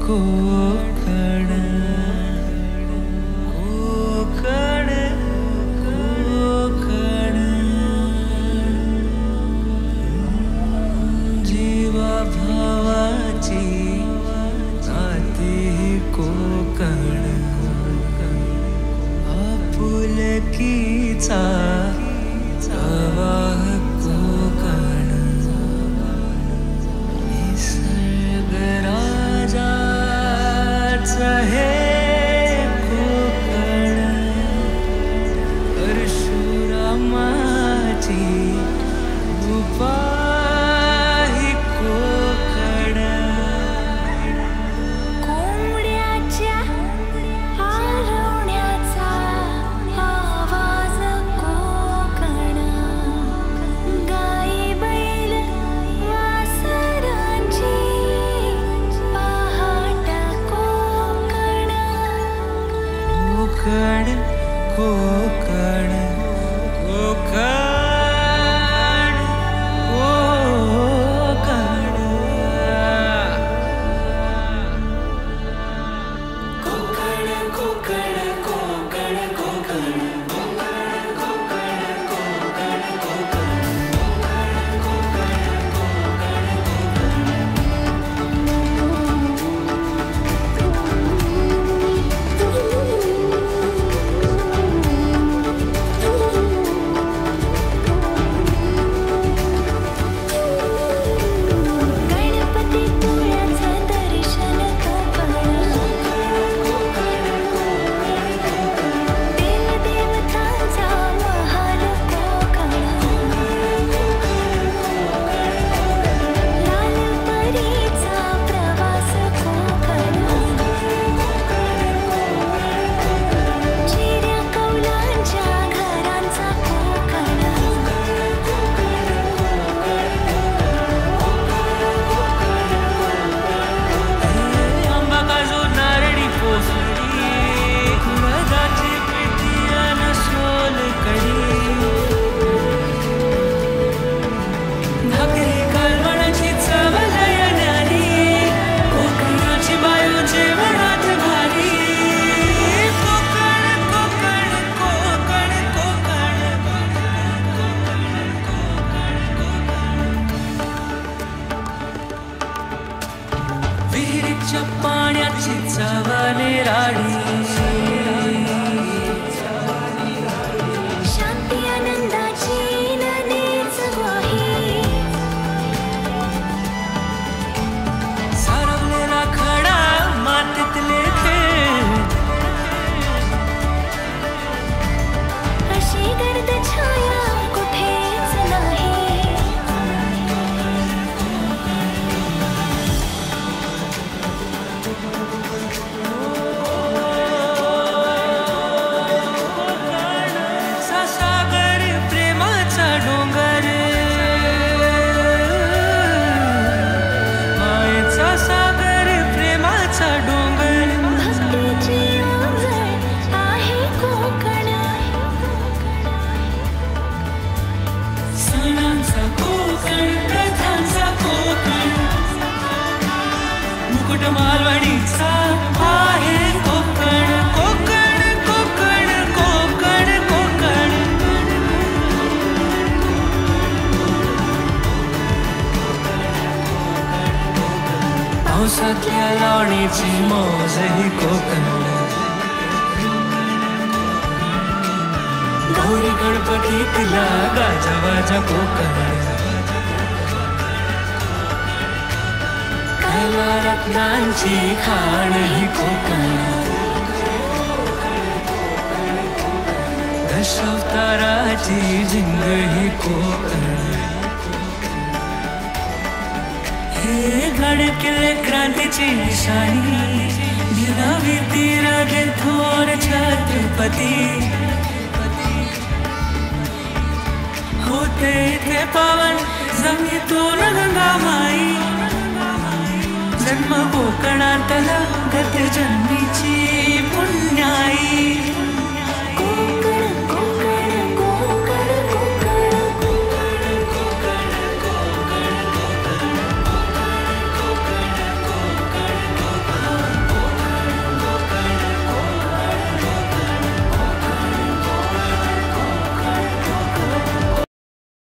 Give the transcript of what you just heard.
कोकण कोकण कोकण जीवा भावाची नाती कोकण आपुलकीचा प्रवाह कोकण निसर्गराजाचं हे कोकण परशुरामाची कृपा ही कोकण कोंबड्याच्या आरवण्याचा आवाज कोकण गाई बैल वासरांची पहाट कोकण कोकण कोकण कोकण कोकण कोकण कोकण कोकण गणपतीपुळ्याचं दर्शन कोकण देवदेवतांचा महाल कोकण लालपरीचा प्रवास कोकण चिऱ्या कौलांच्या घरांचा कोकण आंबा काजू नारळी पोसडी कुळदाची पिठी अन सोलकढी भाकरी कालवणाची चव लय न्यारी कोकणाची बायो जेवणात भारी कोकण कोकण कोकण कोकण विहिरीच्या पाण्याची चव निराळी शांती आनंदाची नदीच ग्वाही सारवलेला खडा मातीतले खेळ अशी गर्द छाया कुठेच नाही सागर प्रेमाचा डोंगर मायेचा सागर प्रेमाचा डोंगर भक्तीची ओंजळ आहे कोकण सणांचा कोकण प्रथांचा कोकण मुकुट मालवणीचा आहे कोकण कोकण कोकण कोकण कोकण पावसातल्या लावणीची मौज ही कोकण गौरी गणपतीतला गाजावाजा कोकण कला रत्नांची खाण ही कोकण दशावताराची झिंग ही कोकण हे गडकिल्ले क्रांतीची निशाणी निरावी तीरागे थोर छत्रपती होते इथे पावन जमिनीतून गंगामाई जन्म कोकणातला गत जन्मीची पुण्याई